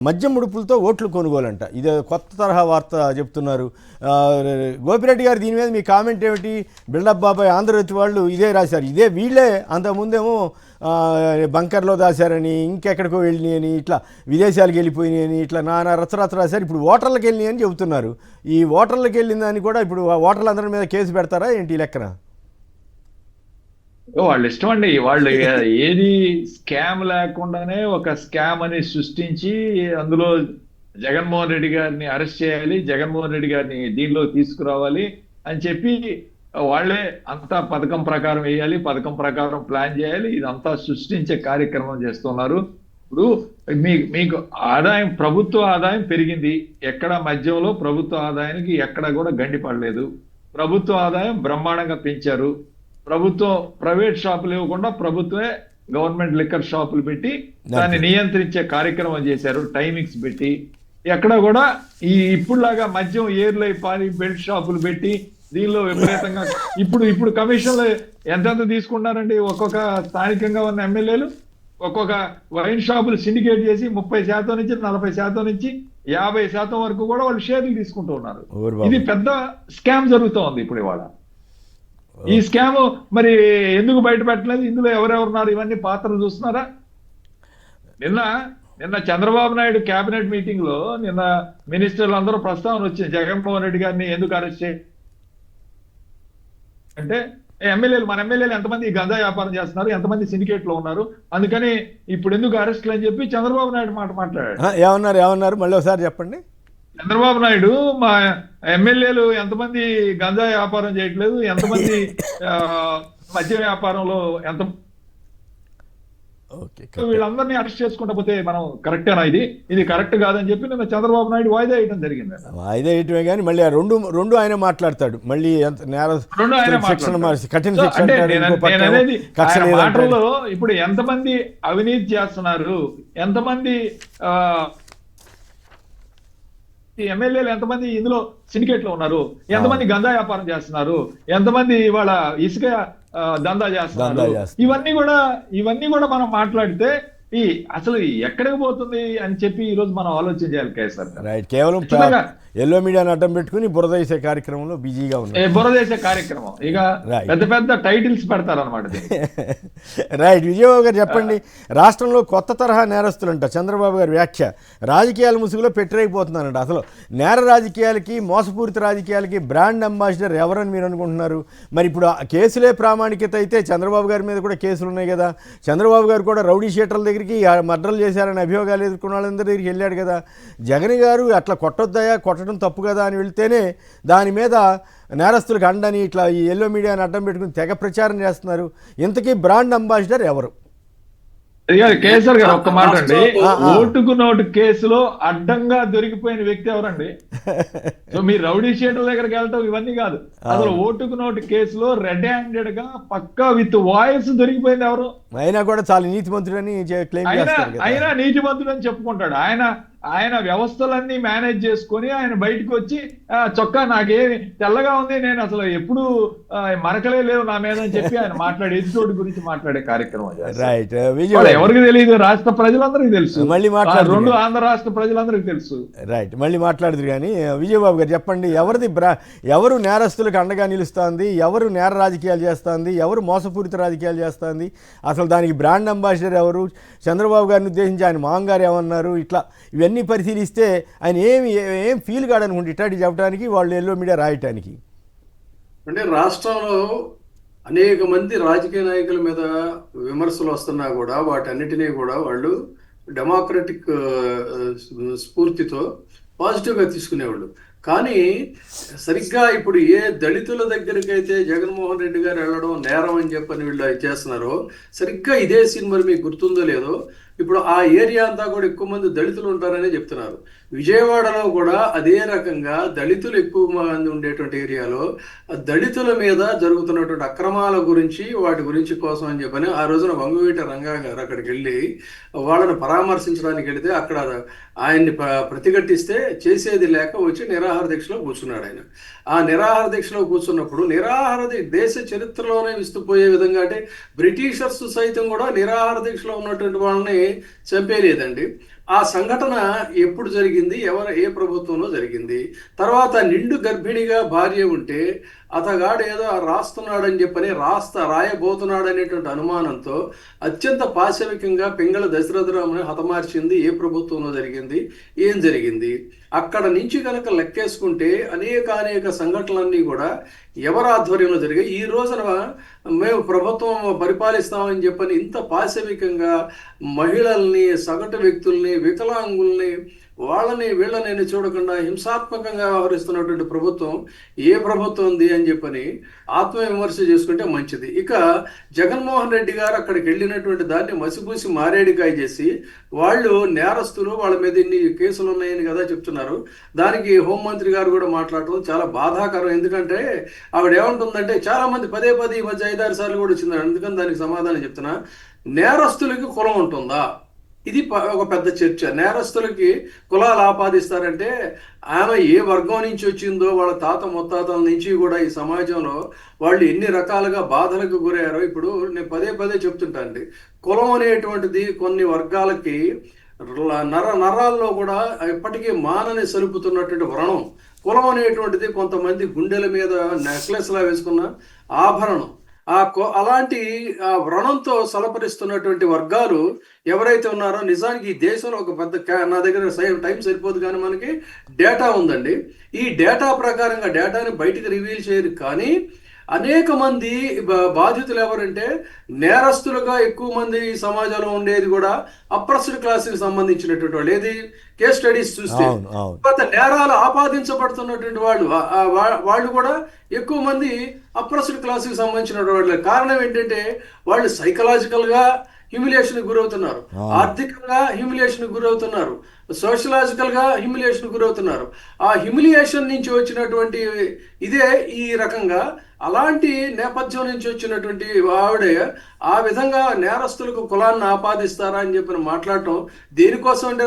మద్యం ముడుపులతో ఓట్లు కొనుగోలంట. ఇది కొత్త తరహా వార్త చెప్తున్నారు. గోపిరెడ్డి గారు దీని మీద మీ కామెంట్ ఏమిటి? బిల్డప్ బాబాయ్ ఆంధ్రజ్యోతి వాళ్ళు ఇదే రాశారు. ఇదే వీళ్ళే అంతకుముందేమో బంకర్లో దాశారని, ఇంకెక్కడికో వెళ్ళినాయని, ఇట్లా విదేశాలకు వెళ్ళిపోయినాయని, ఇట్లా నానా రచరచ రాశారు. ఇప్పుడు ఓటర్లకు వెళ్ళినాయని చెబుతున్నారు. ఈ ఓటర్లకు వెళ్ళిందని కూడా ఇప్పుడు ఓటర్లందరి మీద కేసు పెడతారా ఏంటి లెక్కన? వాళ్ళు ఇష్టం అండి. వాళ్ళు ఏది స్కామ్ లేకుండానే ఒక స్కామ్ అని సృష్టించి అందులో జగన్మోహన్ రెడ్డి గారిని అరెస్ట్ చేయాలి, జగన్మోహన్ రెడ్డి గారిని దీనిలో తీసుకురావాలి అని చెప్పి వాళ్ళే అంతా పథకం ప్రకారం వేయాలి, పథకం ప్రకారం ప్లాన్ చేయాలి, ఇదంతా సృష్టించే కార్యక్రమం చేస్తున్నారు. ఇప్పుడు మీకు ఆదాయం, ప్రభుత్వ ఆదాయం పెరిగింది. ఎక్కడ మధ్యంలో ప్రభుత్వ ఆదాయానికి ఎక్కడ కూడా గండి పడలేదు. ప్రభుత్వ ఆదాయం బ్రహ్మాండంగా పెంచారు. ప్రభుత్వం ప్రైవేట్ షాపులు ఇవ్వకుండా ప్రభుత్వమే గవర్నమెంట్ లిక్కర్ షాపులు పెట్టి దాన్ని నియంత్రించే కార్యక్రమం చేశారు, టైమింగ్స్ పెట్టి. ఎక్కడ కూడా ఇప్పుడులాగా మద్యం ఏర్లై పారి బెల్ట్ షాపులు పెట్టి దీనిలో విపరీతంగా ఇప్పుడు కమిషన్లు ఎంతెంత తీసుకుంటారండి. ఒక్కొక్క స్థానికంగా ఉన్న ఎమ్మెల్యేలు ఒక్కొక్క వైన్ షాపులు సిండికేట్ చేసి 30% నుంచి 40% నుంచి 50% వరకు కూడా వాళ్ళు షేర్లు తీసుకుంటూ ఉన్నారు. ఇది పెద్ద స్కామ్ జరుగుతూ ఉంది ఇప్పుడు ఇవాళ. ఈ స్కామ్ మరి ఎందుకు బయట పెట్టలేదు? ఇందులో ఎవరెవరున్నారు? ఇవన్నీ పాత్రలు చూస్తున్నారా? నిన్న చంద్రబాబు నాయుడు కేబినెట్ మీటింగ్ లో నిన్న మినిస్టర్లు అందరూ ప్రస్తావన వచ్చింది, జగన్మోహన్ రెడ్డి గారిని ఎందుకు అరెస్ట్ అంటే మన ఎమ్మెల్యేలు ఎంతమంది గంజా వ్యాపారం చేస్తున్నారు, ఎంతమంది సిండికేట్ లో ఉన్నారు, అందుకని ఇప్పుడు ఎందుకు అరెస్ట్లు అని చెప్పి చంద్రబాబు నాయుడు మాట్లాడాడు. ఏమన్నారు మళ్ళీ ఒకసారి చెప్పండి. చంద్రబాబు నాయుడు మా ఎమ్మెల్యేలు ఎంతమంది గంజా వ్యాపారం చేయట్లేదు, ఎంతమంది మద్య వ్యాపారంలో ఎంత, వీళ్ళందరినీ అరెస్ట్ చేసుకుంటా పోతే మనం కరెక్టేనా? ఇది కరెక్ట్ కాదని చెప్పి నిన్న చంద్రబాబు నాయుడు వాయిదా వేయడం జరిగింది. వాయిదా వేయటమే కానీ మళ్ళీ రెండు ఆయన మాట్లాడతాడు. మళ్ళీ మాటల్లో ఇప్పుడు ఎంతమంది అవినీతి చేస్తున్నారు, ఎంతమంది ఎమ్మెల్యేలు ఎంతమంది ఇందులో సిండికేట్ లో ఉన్నారు, ఎంతమంది గంజా వ్యాపారం చేస్తున్నారు, ఎంతమంది ఇవాళ ఇసుక దందా చేస్తున్నారు, ఇవన్నీ కూడా మనం మాట్లాడితే అసలు ఎక్కడికి పోతుంది అని చెప్పి ఈ రోజు మనం ఆలోచన చేయాలి. కేసర్ రైట్, కేవలం ఎల్లో మీడియాని అడ్డం పెట్టుకుని బురద వేసే కార్యక్రమంలో బిజీగా ఉంది. బురద వేసే కార్యక్రమం ఇక పెద్ద పెద్ద టైటిల్స్ పెడతారు అనమాట. రైట్, విజయబాబు గారు చెప్పండి. రాష్ట్రంలో కొత్త తరహా నేరస్తులంట చంద్రబాబు గారి వ్యాఖ్య. రాజకీయాల ముసుగులో పెట్టరైపోతున్నారంట. అసలు నేర రాజకీయాలకి, మోసపూరిత రాజకీయాలకి బ్రాండ్ అంబాసిడర్ ఎవరని మీరు అనుకుంటున్నారు? మరి ఇప్పుడు కేసులే ప్రామాణికత అయితే చంద్రబాబు గారి మీద కూడా కేసులు ఉన్నాయి కదా. చంద్రబాబు గారు కూడా రౌడీ షీటర్ల దగ్గరికి మర్డర్లు చేశారని అభియోగాలు ఎదుర్కొన్న వాళ్ళందరి దగ్గరికి వెళ్ళాడు కదా. జగన్ గారు అట్లా కొట్టొద్దాయా, కొట్టడం తప్పు కదా అని వెళ్తేనే దాని మీద నేరస్తులకు అండని ఇట్లా ఈ ఎల్లో మీడియాని అడ్డం పెట్టుకుని తెగ ప్రచారం చేస్తున్నారు. ఇంతకీ బ్రాండ్ అంబాసిడర్ ఎవరు? కేసర్ గారు ఒక్క మాట అండి, ఓటుకు నోటు కేసులో అడ్డంగా దొరికిపోయిన వ్యక్తి ఎవరండి? సో మీరు రౌడీ షీటర్ల దగ్గరికి వెళ్ళటం ఇవన్నీ కాదు. అసలు ఓటుకు నోటు కేసులో రెడ్ హ్యాండెడ్ గా పక్కా విత్ వాయిస్ దొరికిపోయింది ఎవరు? అయినా కూడా చాలా నీతిమంతుడని క్లెయిమ్ చేస్తారు. అయినా నీతిమంతుడని చెప్పుకుంటాడు. ఆయన వ్యవస్థలన్నీ మేనేజ్ చేసుకొని ఆయన బయటకు వచ్చి చొక్కా నాకేమి తెల్లగా ఉంది, నేను అసలు ఎప్పుడు మరకలే లేవు నా మీద అని చెప్పి ఆయన మాట్లాడే ఎదుటోడి గురించి మాట్లాడే కార్యక్రమం. రైట్, ఎవరికి తెలియదు? రాష్ట్ర ప్రజలందరికీ తెలుసు, మళ్ళీ రెండు ఆంధ్ర రాష్ట్ర ప్రజలందరికీ తెలుసు. రైట్, మళ్ళీ మాట్లాడదు. కానీ విజయబాబు గారు చెప్పండి, ఎవరు నేరస్తులకు అండగా నిలుస్తుంది, ఎవరు నేర రాజకీయాలు చేస్తుంది, ఎవరు మోసపూరిత రాజకీయాలు చేస్తుంది, అసలు దానికి బ్రాండ్ అంబాసిడర్ ఎవరు? చంద్రబాబు గారిని ఉద్దేశించి ఆయన మాంగారు ఏమన్నారు? ఇట్లా ఇవన్నీ పరిశీలిస్తే ఆయన ఏం ఫీల్ కాడనుకుంటే ఇట్లాంటి చెప్పడానికి, వాళ్ళు ఎల్లో మీడియా రాయటానికి. అంటే రాష్ట్రంలో అనేక మంది రాజకీయ నాయకుల మీద విమర్శలు వస్తున్నా కూడా వాటన్నిటినీ కూడా వాళ్ళు డెమోక్రటిక్ స్ఫూర్తితో పాజిటివ్గా తీసుకునేవాళ్ళు. కానీ సరిగ్గా ఇప్పుడు ఏ దళితుల దగ్గరికి అయితే జగన్మోహన్ రెడ్డి గారు వెళ్ళడం నేరం అని చెప్పని వీళ్ళు చేస్తున్నారో, సరిగ్గా ఇదే సీన్ మరి మీకు గుర్తుందో లేదో, ఇప్పుడు ఆ ఏరియా అంతా కూడా ఎక్కువ మంది దళితులు ఉంటారని చెప్తున్నారు. విజయవాడలో కూడా అదే రకంగా దళితులు ఎక్కువ మంది ఉండేటువంటి ఏరియాలో దళితుల మీద జరుగుతున్నటువంటి అక్రమాల గురించి, వాటి గురించి కోసం అని చెప్పని ఆ రోజున వంగవీటి రంగా గారు అక్కడికి వెళ్ళి వాళ్ళని పరామర్శించడానికి వెళితే అక్కడ ఆయన్ని ప్రతిఘటిస్తే చేసేది లేక వచ్చి నిరాహార దీక్షలో కూర్చున్నాడు. ఆయన ఆ నిరాహార దీక్షలో కూర్చున్నప్పుడు దేశ చరిత్రలోనే విస్తుపోయే విధంగా, అంటే బ్రిటిషర్స్ సైతం కూడా నిరాహార దీక్షలో ఉన్నటువంటి వాళ్ళని చంపేలేదండి. ఆ సంఘటన ఎప్పుడు జరిగింది, ఏ ప్రభుత్వంలో జరిగింది, తర్వాత నిండు గర్భిణిగా భార్య ఉంటే అతగాడు ఏదో రాస్తున్నాడని చెప్పని రాయబోతున్నాడు అనేటువంటి అనుమానంతో అత్యంత పాశవికంగా పింగళ దశరథరాముని హతమార్చింది ఏ ప్రభుత్వంలో జరిగింది, ఏం జరిగింది? అక్కడ నుంచి కనుక లెక్కేసుకుంటే అనేక సంఘటనలన్నీ కూడా ఎవరి ఆధ్వర్యంలో జరిగాయి. ఈ రోజున మేము ప్రభుత్వం పరిపాలిస్తామని చెప్పని ఇంత పాశవికంగా మహిళల్ని, సగటు వ్యక్తుల్ని, వికలాంగుల్ని, వీళ్ళని చూడకుండా హింసాత్మకంగా వ్యవహరిస్తున్నటువంటి ప్రభుత్వం ఏ ప్రభుత్వం ఉంది అని చెప్పని ఆత్మవిమర్శ చేసుకుంటే మంచిది. ఇక జగన్మోహన్ రెడ్డి గారు అక్కడికి వెళ్ళినటువంటి దాన్ని మసిపూసి మారేడికాయ చేసి వాళ్ళు నేరస్తులు, వాళ్ళ మీద ఇన్ని కేసులు ఉన్నాయని కదా చెప్తున్నారు. దానికి హోంమంత్రి గారు కూడా మాట్లాడటం చాలా బాధాకరం. ఎందుకంటే ఆవిడ ఏమంటుందంటే చాలా మంది పదే ఈ మధ్య 5-6 సార్లు కూడా వచ్చింది. అందుకని దానికి సమాధానం చెప్తున్నా. నేరస్తులకి కులం ఉంటుందా? ఇది ఒక పెద్ద చర్చ. నేరస్తులకి కులాలు ఆపాదిస్తారంటే ఆమె ఏ వర్గం నుంచి వచ్చిందో, వాళ్ళ తాత ముత్తాతల నుంచి కూడా ఈ సమాజంలో వాళ్ళు ఎన్ని రకాలుగా బాధలకు గురయ్యారో ఇప్పుడు నేను పదే చెప్తుంటానండి. కులం అనేటువంటిది కొన్ని వర్గాలకి నరాల్లో కూడా ఎప్పటికీ మానని సలుపుతున్నటువంటి వ్రణం. కులం అనేటువంటిది కొంతమంది గుండెల మీద నెక్లెస్లా వేసుకున్న ఆభరణం. అలాంటి వ్రణంతో సలపరిస్తున్నటువంటి వర్గాలు ఎవరైతే ఉన్నారో, నిజానికి ఈ దేశంలో ఒక పెద్ద నా దగ్గర టైం సరిపోదు కానీ మనకి డేటా ఉందండి. ఈ డేటా ప్రకారంగా డేటాని బయటికి రివీల్ చేయరు కానీ అనేక మంది బాధితులు ఎవరంటే నేరస్తులుగా ఎక్కువ మంది ఈ సమాజంలో ఉండేది కూడా అప్రెస్డ్ క్లాస్కి సంబంధించినటువంటి వాళ్ళు. ఏది కేస్ స్టడీస్ చూస్తే నేరాలు ఆపాదించబడుతున్నటువంటి వాళ్ళు కూడా ఎక్కువ మంది అప్రెస్డ్ క్లాస్కి సంబంధించినటువంటి వాళ్ళు. కారణం ఏంటంటే వాళ్ళు సైకలాజికల్గా హ్యూమిలియేషన్ గురవుతున్నారు, ఆర్థికంగా హ్యూమిలియేషన్ గురవుతున్నారు, సోషలాజికల్ గా హ్యూమిలియేషన్ గురవుతున్నారు. ఆ హ్యూమిలియేషన్ నుంచి వచ్చినటువంటి ఇదే ఈ రకంగా అలాంటి నేపథ్యం నుంచి వచ్చినటువంటి ఆవిడే ఆ విధంగా నేరస్తులకు కులాన్ని ఆపాదిస్తారా అని చెప్పి మాట్లాడటం దేనికోసం అంటే